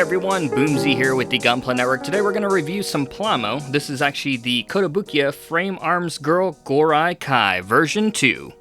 everyone, Boomsie here with the Gunpla Network. Today we're going to review some Plamo. This is actually the Kotobukiya Frame Arms Girl Gourai Kai version 2.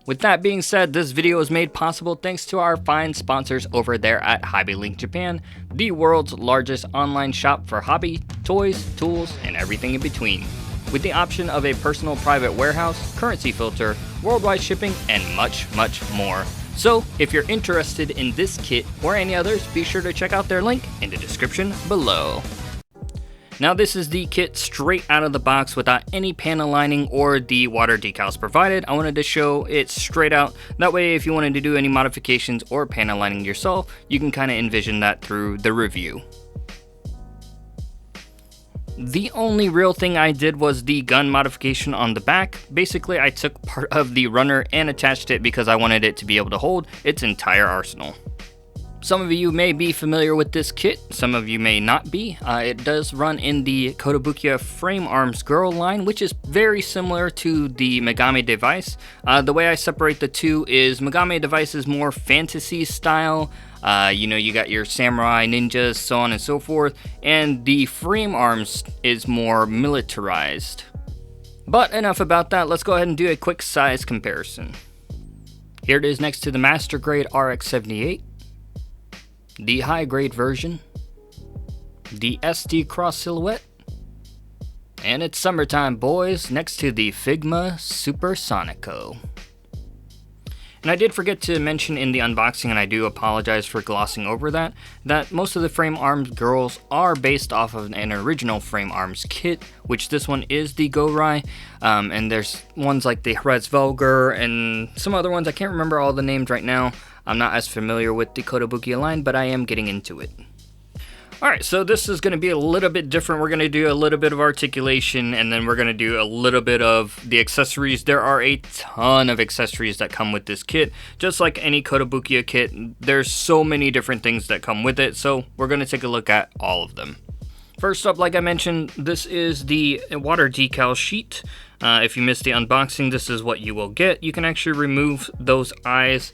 With that being said, this video is made possible thanks to our fine sponsors over there at Hobby Link Japan, the world's largest online shop for hobby, toys, tools, and everything in between. With the option of a personal private warehouse, currency filter, worldwide shipping, and much, much more. So, if you're interested in this kit or any others, be sure to check out their link in the description below. Now this is the kit straight out of the box without any panel lining or the water decals provided. I wanted to show it straight out. That way if you wanted to do any modifications or panel lining yourself, you can kind of envision that through the review. The only real thing I did was the gun modification on the back. Basically, I took part of the runner and attached it because I wanted it to be able to hold its entire arsenal. Some of you may be familiar with this kit, some of you may not be. It does run in the Kotobukiya Frame Arms Girl line, which is very similar to the Megami device. The way I separate the two is Megami device is more fantasy style. You got your samurai, ninjas, so on and so forth, and the frame arms is more militarized. But enough about that, let's go ahead and do a quick size comparison. Here it is next to the Master Grade RX-78, the high grade version, the SD Cross Silhouette, and it's summertime, boys, next to the Figma Supersonico. And I did forget to mention in the unboxing, and I do apologize for glossing over that most of the frame arms girls are based off of an original frame arms kit, which this one is the Gourai, and there's ones like the Vulgar and some other ones. I can't remember all the names right now. I'm not as familiar with the Kotobukiya line, but I am getting into it. Alright, so this is going to be a little bit different. We're going to do a little bit of articulation, and then we're going to do a little bit of the accessories. There are a ton of accessories that come with this kit. Just like any Kotobukiya kit, there's so many different things that come with it, so we're going to take a look at all of them. First up, like I mentioned, this is the water decal sheet. If you missed the unboxing, this is what you will get. You can actually remove those eyes.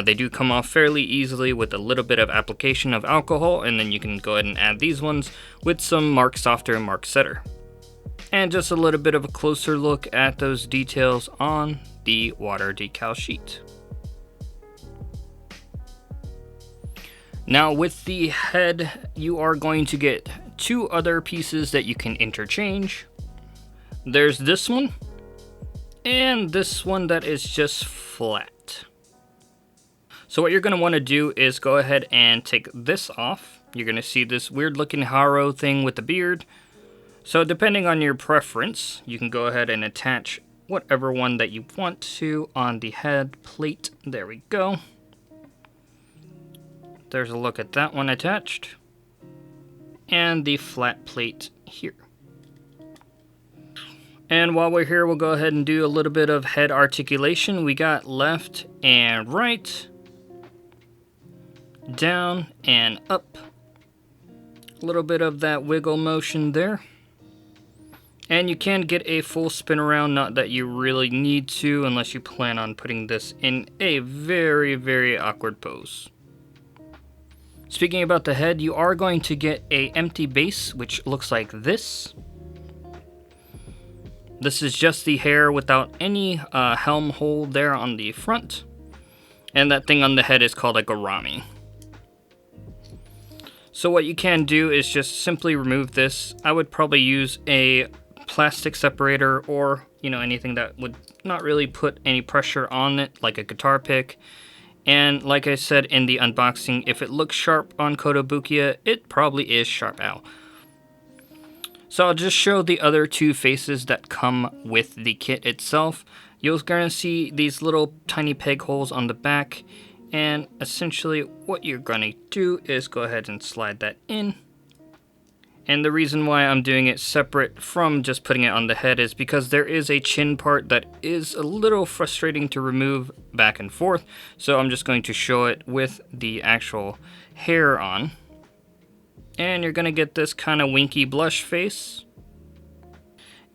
They do come off fairly easily with a little bit of application of alcohol, and then you can go ahead and add these ones with some Mark Softer and Mark Setter. And just a little bit of a closer look at those details on the water decal sheet. Now with the head, you are going to get two other pieces that you can interchange. There's this one, and this one that is just flat. So what you're going to want to do is go ahead and take this off. You're going to see this weird looking Haro thing with the beard. So depending on your preference, you can go ahead and attach whatever one that you want to on the head plate. There we go. There's a look at that one attached. And the flat plate here. And while we're here, we'll go ahead and do a little bit of head articulation. We got left and right, down and up. A little bit of that wiggle motion there. And you can get a full spin around, not that you really need to unless you plan on putting this in a very, very awkward pose. Speaking about the head, you are going to get an empty base, which looks like this. This is just the hair without any helm hole there on the front. And that thing on the head is called a gourami. So what you can do is just simply remove this. I would probably use a plastic separator or, anything that would not really put any pressure on it, like a guitar pick. And like I said in the unboxing, if it looks sharp on Kotobukiya, it probably is sharp out. So I'll just show the other two faces that come with the kit itself. You're going to see these little tiny peg holes on the back. And essentially what you're going to do is go ahead and slide that in. And the reason why I'm doing it separate from just putting it on the head is because there is a chin part that is a little frustrating to remove back and forth. So I'm just going to show it with the actual hair on. And you're going to get this kind of winky blush face.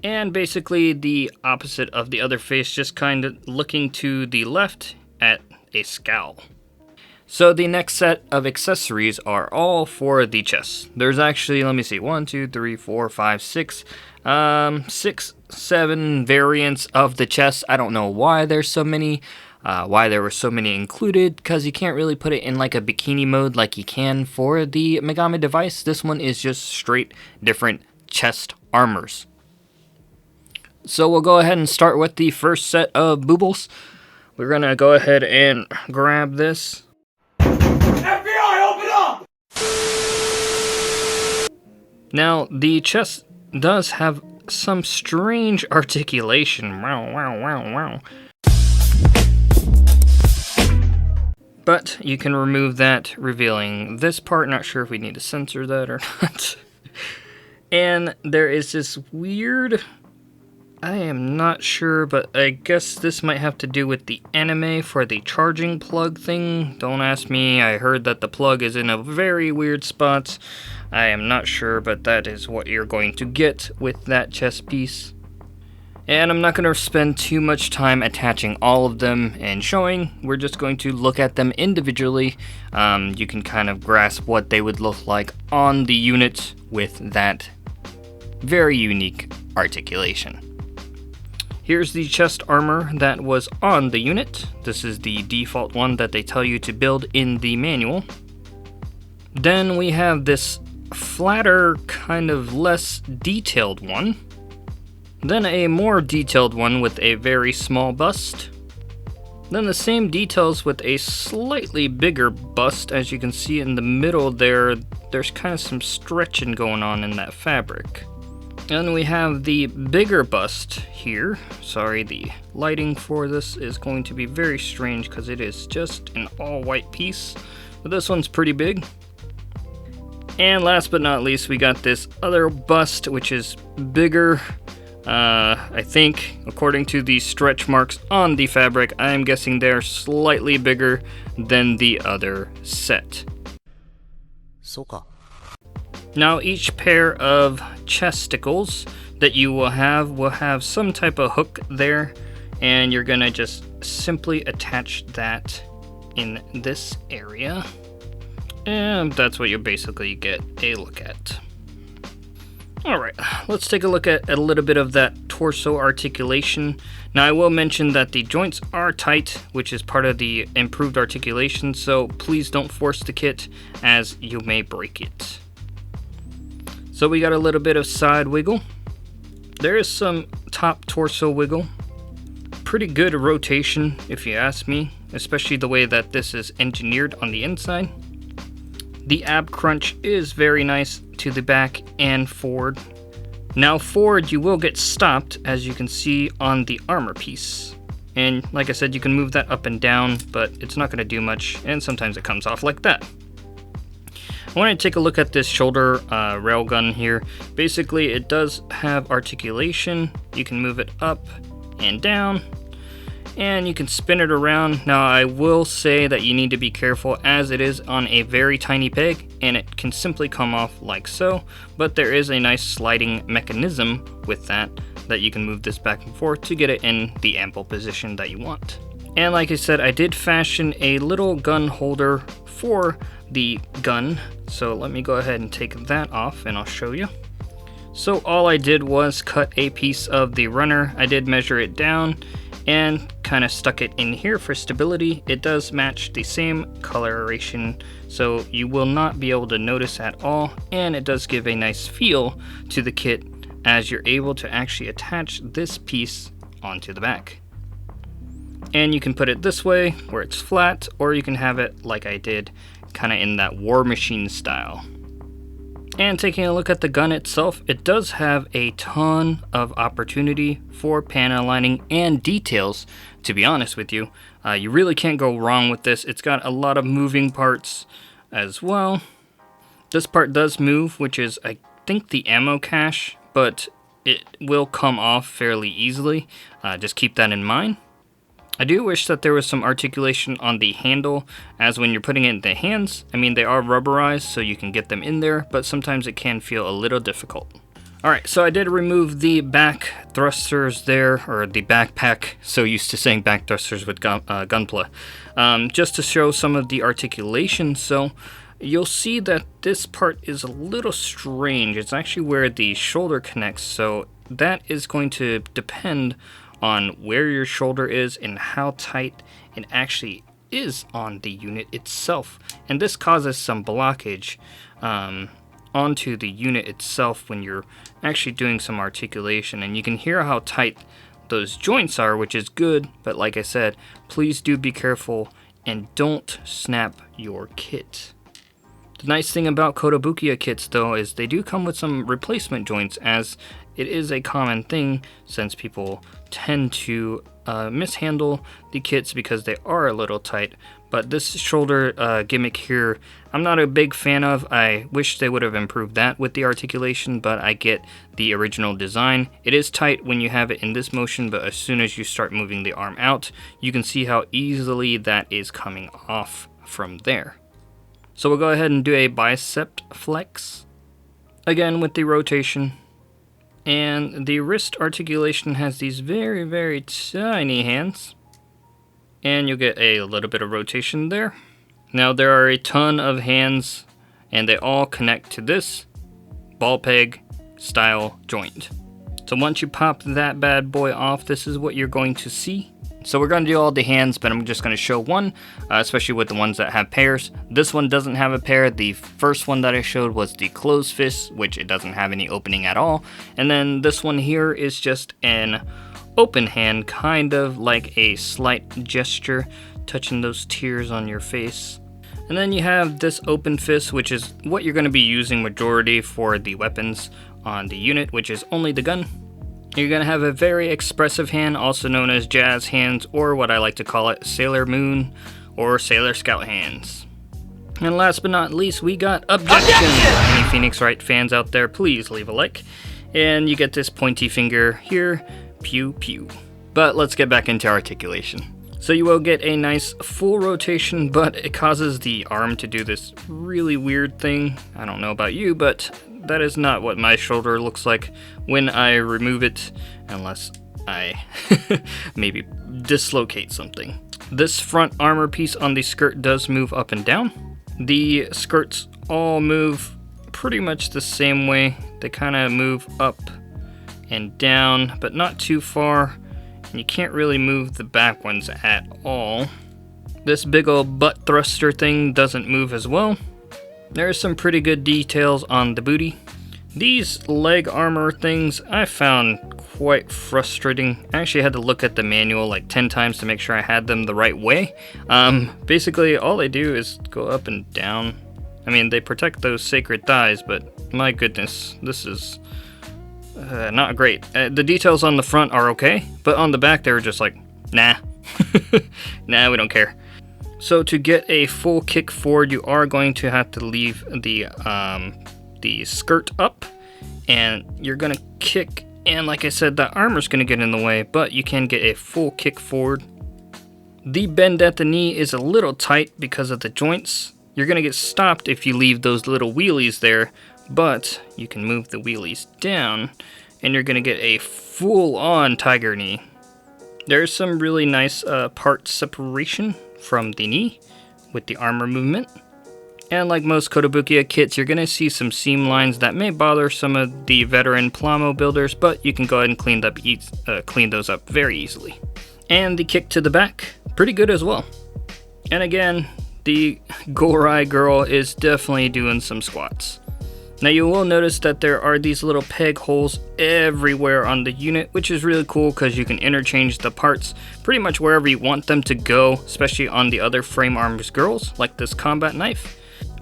And basically the opposite of the other face, just kind of looking to the left at a scowl. So the next set of accessories are all for the chest. There's actually, let me see, 1, 2, 3, 4, 5, 6, 6, 7 variants of the chest. I don't know why there's so many, why there were so many included, because you can't really put it in like a bikini mode like you can for the Megami device. This one is just straight different chest armors. So we'll go ahead and start with the first set of boobles. We're gonna go ahead and grab this. FBI, open up! Now, the chest does have some strange articulation. Wow, wow, wow, wow. But you can remove that, revealing this part. Not sure if we need to censor that or not. And there is this weird... I am not sure, but I guess this might have to do with the anime for the charging plug thing. Don't ask me, I heard that the plug is in a very weird spot. I am not sure, but that is what you're going to get with that chest piece. And I'm not going to spend too much time attaching all of them and showing. We're just going to look at them individually. You can kind of grasp what they would look like on the unit with that very unique articulation. Here's the chest armor that was on the unit. This is the default one that they tell you to build in the manual. Then we have this flatter, kind of less detailed one. Then a more detailed one with a very small bust. Then the same details with a slightly bigger bust. As you can see in the middle there, there's kind of some stretching going on in that fabric. And we have the bigger bust here. Sorry, the lighting for this is going to be very strange because it is just an all white piece. But this one's pretty big. And last but not least, we got this other bust, which is bigger. I think, according to the stretch marks on the fabric, I'm guessing they're slightly bigger than the other set. Now each pair of chesticles that you will have some type of hook there, and you're gonna just simply attach that in this area, and that's what you basically get a look at. Alright, let's take a look at a little bit of that torso articulation. Now I will mention that the joints are tight, which is part of the improved articulation, so please don't force the kit as you may break it. So we got a little bit of side wiggle. There is some top torso wiggle. Pretty good rotation if you ask me, especially the way that this is engineered on the inside. The ab crunch is very nice to the back and forward. Now forward you will get stopped, as you can see on the armor piece. And like I said, you can move that up and down, but it's not going to do much, and sometimes it comes off like that. I want to take a look at this shoulder railgun here. Basically, it does have articulation. You can move it up and down, and you can spin it around. Now, I will say that you need to be careful as it is on a very tiny peg, and it can simply come off like so, but there is a nice sliding mechanism with that you can move this back and forth to get it in the ample position that you want. And like I said, I did fashion a little gun holder for the gun. So let me go ahead and take that off and I'll show you. So all I did was cut a piece of the runner. I did measure it down and kind of stuck it in here for stability. It does match the same coloration, so you will not be able to notice at all, and it does give a nice feel to the kit as you're able to actually attach this piece onto the back. And you can put it this way where it's flat, or you can have it like I did, kind of in that War Machine style. And taking a look at the gun itself, it does have a ton of opportunity for panel lining and details, to be honest with you. You really can't go wrong with this. It's got a lot of moving parts as well. This part does move, which is, I think, the ammo cache, but it will come off fairly easily. Just keep that in mind. I do wish that there was some articulation on the handle, as when you're putting it in the hands, I mean, they are rubberized so you can get them in there, but sometimes it can feel a little difficult. Alright, so I did remove the back thrusters there, or the backpack, so used to saying back thrusters with Gunpla, just to show some of the articulation. So you'll see that this part is a little strange. It's actually where the shoulder connects, so that is going to depend on where your shoulder is and how tight it actually is on the unit itself. And this causes some blockage onto the unit itself when you're actually doing some articulation, and you can hear how tight those joints are, which is good, but like I said, please do be careful and don't snap your kit. The nice thing about Kotobukiya kits though is they do come with some replacement joints, as it is a common thing since people tend to mishandle the kits because they are a little tight. But this shoulder gimmick here, I'm not a big fan of. I wish they would have improved that with the articulation, but I get the original design. It is tight when you have it in this motion, but as soon as you start moving the arm out, you can see how easily that is coming off from there. So we'll go ahead and do a bicep flex, again with the rotation. And the wrist articulation has these very, very tiny hands. And you'll get a little bit of rotation there. Now there are a ton of hands, and they all connect to this ball peg style joint. So once you pop that bad boy off, this is what you're going to see. So we're going to do all the hands, but I'm just going to show one, especially with the ones that have pairs. This one doesn't have a pair. The first one that I showed was the closed fist, which it doesn't have any opening at all. And then this one here is just an open hand, kind of like a slight gesture, touching those tears on your face. And then you have this open fist, which is what you're going to be using majority for the weapons on the unit, which is only the gun. You're going to have a very expressive hand, also known as jazz hands, or what I like to call it, Sailor Moon or Sailor Scout hands. And last but not least, we got Objection! Any Phoenix Wright fans out there, please leave a like. And you get this pointy finger here, pew pew. But let's get back into articulation. So you will get a nice full rotation, but it causes the arm to do this really weird thing. I don't know about you, but that is not what my shoulder looks like when I remove it, unless I maybe dislocate something. This front armor piece on the skirt does move up and down. The skirts all move pretty much the same way. They kind of move up and down, but not too far. And you can't really move the back ones at all. This big old butt thruster thing doesn't move as well. There's some pretty good details on the booty. These leg armor things I found quite frustrating. I actually had to look at the manual like 10 times to make sure I had them the right way. Basically all they do is go up and down. I mean, they protect those sacred thighs, but my goodness, this is not great. The details on the front are okay, but on the back they were just like, nah. Nah, we don't care. So to get a full kick forward, you are going to have to leave the skirt up, and you're gonna kick, and like I said, the armor's gonna get in the way, but you can get a full kick forward. The bend at the knee is a little tight because of the joints. You're gonna get stopped if you leave those little wheelies there, but you can move the wheelies down, and you're gonna get a full-on tiger knee. There's some really nice part separation from the knee with the armor movement. And like most Kotobukiya kits, you're going to see some seam lines that may bother some of the veteran Plamo builders, but you can go ahead and clean those up very easily. And the kick to the back, pretty good as well. And again, the Gourai girl is definitely doing some squats. Now you will notice that there are these little peg holes everywhere on the unit, which is really cool because you can interchange the parts pretty much wherever you want them to go, especially on the other frame arms girls, like this combat knife.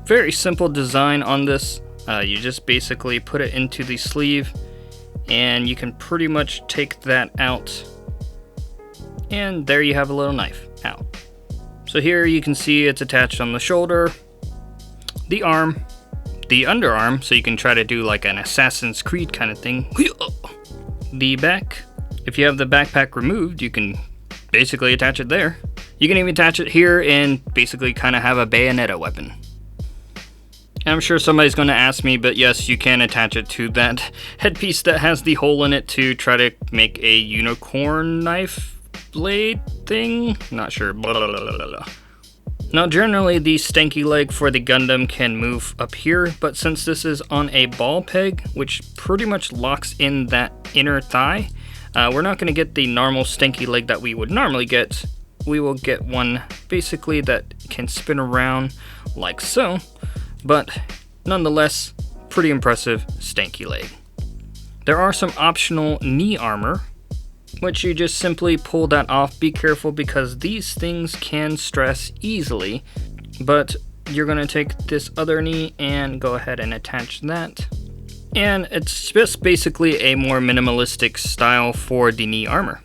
Very simple design on this. You just basically put it into the sleeve, and you can pretty much take that out. And there you have a little knife out. So here you can see it's attached on the shoulder, the arm, the underarm, so you can try to do like an Assassin's Creed kind of thing. The back, if you have the backpack removed, you can basically attach it there. You can even attach it here and basically kind of have a bayonetta weapon. I'm sure somebody's going to ask me, but yes, you can attach it to that headpiece that has the hole in it to try to make a unicorn knife blade thing. Not sure. Blah, blah, blah, blah, blah. Now, generally, the stanky leg for the Gundam can move up here, but since this is on a ball peg, which pretty much locks in that inner thigh, we're not going to get the normal stanky leg that we would normally get. We will get one basically that can spin around like so, but nonetheless, pretty impressive stanky leg. There are some optional knee armor, which you just simply pull that off. Be careful because these things can stress easily, but you're going to take this other knee and go ahead and attach that. And it's just basically a more minimalistic style for the knee armor.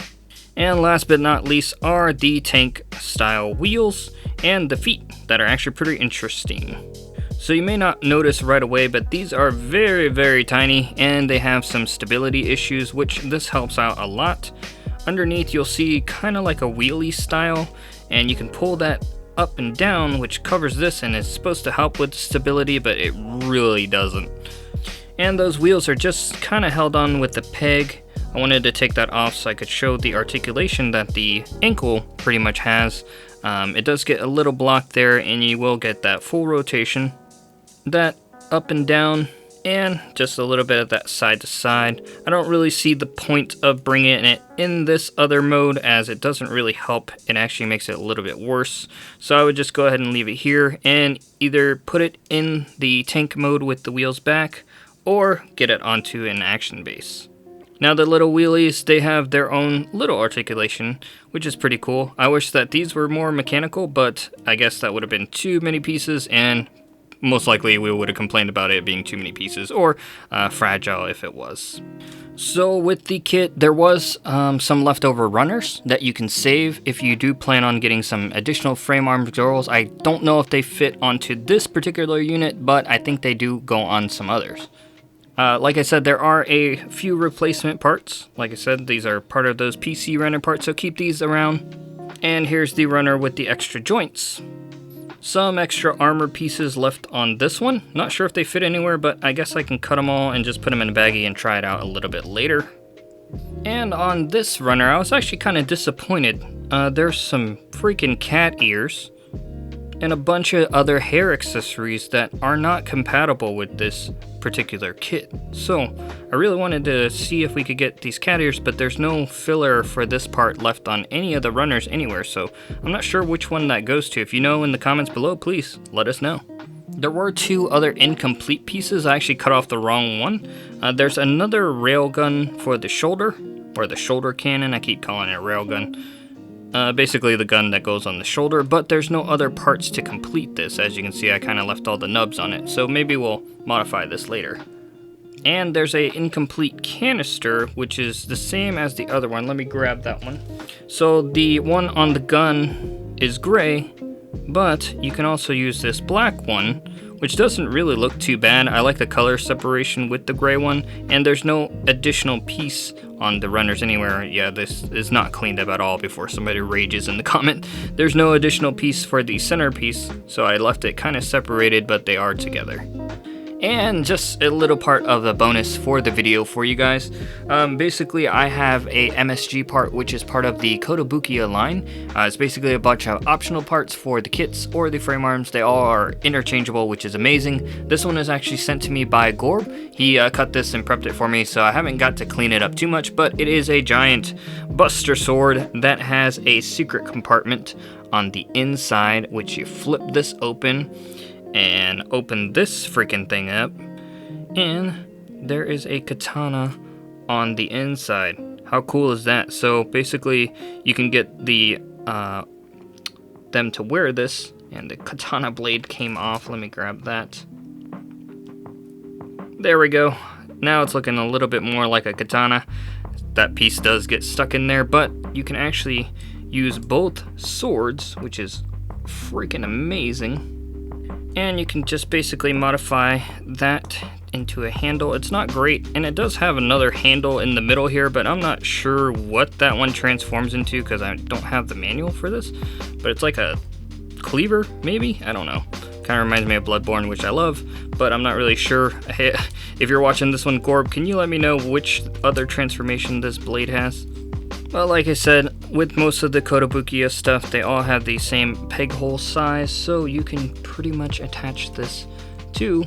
And last but not least are the tank style wheels and the feet that are actually pretty interesting. So you may not notice right away, but these are very, very tiny and they have some stability issues, which this helps out a lot. Underneath you'll see kind of like a wheelie style, and you can pull that up and down, which covers this and is supposed to help with stability, but it really doesn't. And those wheels are just kind of held on with the peg. I wanted to take that off so I could show the articulation that the ankle pretty much has. It does get a little blocked there, and you will get that full rotation, that up and down, and just a little bit of that side to side. I don't really see the point of bringing it in this other mode, as it doesn't really help. It actually makes it a little bit worse. So I would just go ahead and leave it here and either put it in the tank mode with the wheels back, or get it onto an action base. Now the little wheelies, they have their own little articulation, which is pretty cool. I wish that these were more mechanical, but I guess that would have been too many pieces, and most likely we would have complained about it being too many pieces, or fragile if it was. So with the kit, there was some leftover runners that you can save if you do plan on getting some additional frame arm girls. I don't know if they fit onto this particular unit, but I think they do go on some others. Like I said, there are a few replacement parts. Like I said, these are part of those PC runner parts, so keep these around. And here's the runner with the extra joints. Some extra armor pieces left on this one. Not sure if they fit anywhere, but I guess I can cut them all and just put them in a baggie and try it out a little bit later. And on this runner, I was actually kind of disappointed. There's some freaking cat ears and a bunch of other hair accessories that are not compatible with this particular kit. So I really wanted to see if we could get these cat ears, but there's no filler for this part left on any of the runners anywhere, so I'm not sure which one that goes to. If you know in the comments below, please let us know. There were two other incomplete pieces. I actually cut off the wrong one. There's another railgun for the shoulder, or the shoulder cannon. I keep calling it a railgun. Basically the gun that goes on the shoulder, but there's no other parts to complete this. As you can see, I kind of left all the nubs on it, so maybe we'll modify this later. And there's a incomplete canister, which is the same as the other one. Let me grab that one. So the one on the gun is gray, but you can also use this black one, which doesn't really look too bad. I like the color separation with the gray one, and there's no additional piece on the runners anywhere. Yeah, this is not cleaned up at all before somebody rages in the comment. There's no additional piece for the centerpiece, so I left it kind of separated, but they are together. And just a little part of the bonus for the video for you guys. Basically, I have a MSG part, which is part of the Kotobukiya line. It's basically a bunch of optional parts for the kits or the frame arms. They all are interchangeable, which is amazing. This one is actually sent to me by Gorb. He cut this and prepped it for me, so I haven't got to clean it up too much, but it is a giant buster sword that has a secret compartment on the inside, which you flip this open and open this freaking thing up, and there is a katana on the inside. How cool is that? So basically you can get the them to wear this, and the katana blade came off. Let me grab that. There we go. Now it's looking a little bit more like a katana. That piece does get stuck in there, but you can actually use both swords, which is freaking amazing. And you can just basically modify that into a handle. It's not great, and it does have another handle in the middle here, but I'm not sure what that one transforms into because I don't have the manual for this. But it's like a cleaver, maybe? I don't know. Kind of reminds me of Bloodborne, which I love, but I'm not really sure. Hey, if you're watching this one, Gorb, can you let me know which other transformation this blade has? Well, like I said, with most of the Kotobukiya stuff, they all have the same peg hole size, so you can pretty much attach this to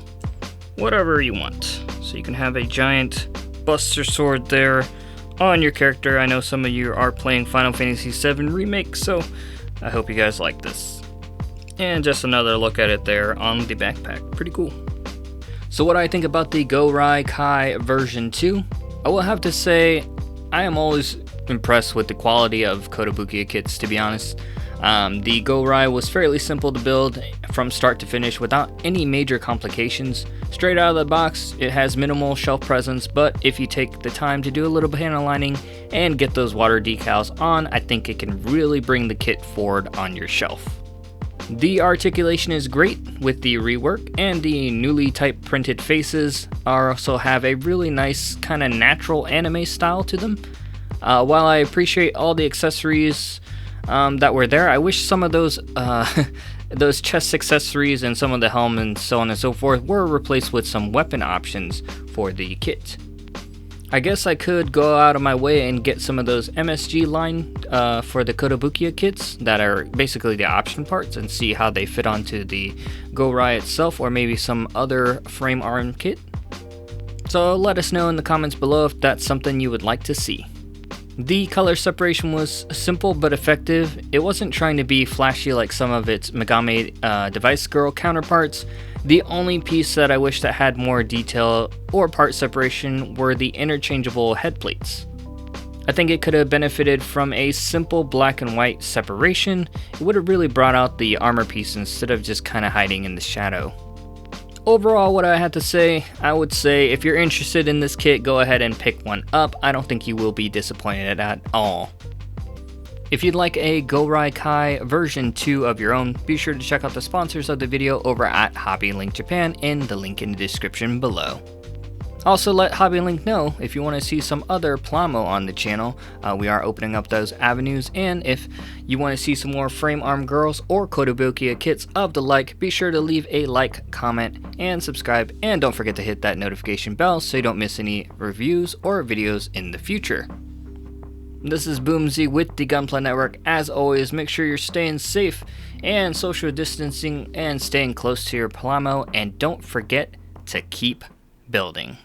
whatever you want. So you can have a giant Buster Sword there on your character. I know some of you are playing Final Fantasy VII Remake, so I hope you guys like this. And just another look at it there on the backpack. Pretty cool. So what do I think about the Gourai Kai version 2? I will have to say, I am always impressed with the quality of Kotobukiya kits, to be honest. The Gourai was fairly simple to build from start to finish without any major complications. Straight out of the box, it has minimal shelf presence, but if you take the time to do a little hand aligning and get those water decals on, I think it can really bring the kit forward on your shelf. The articulation is great with the rework, and the newly type printed faces also have a really nice kind of natural anime style to them. While I appreciate all the accessories that were there, I wish some of those those chest accessories and some of the helm and so on and so forth were replaced with some weapon options for the kit. I guess I could go out of my way and get some of those MSG line for the Kotobukiya kits that are basically the option parts and see how they fit onto the Gourai itself, or maybe some other frame arm kit. So let us know in the comments below if that's something you would like to see. The color separation was simple but effective. It wasn't trying to be flashy like some of its Megami Device Girl counterparts. The only piece that I wish that had more detail or part separation were the interchangeable head plates. I think it could have benefited from a simple black and white separation. It would have really brought out the armor piece instead of just kind of hiding in the shadow. Overall, what I had to say, I would say if you're interested in this kit, go ahead and pick one up. I don't think you will be disappointed at all. If you'd like a Gourai Kai version 2 of your own, be sure to check out the sponsors of the video over at Hobby Link Japan in the link in the description below. Also, let Hobby Link know if you want to see some other Plamo on the channel. We are opening up those avenues, and if you want to see some more frame arm girls or Kotobukiya kits of the like, be sure to leave a like, comment, and subscribe, and don't forget to hit that notification bell so you don't miss any reviews or videos in the future. This is Boomsie with the Gunpla Network. As always, make sure you're staying safe and social distancing and staying close to your Plamo, and don't forget to keep building.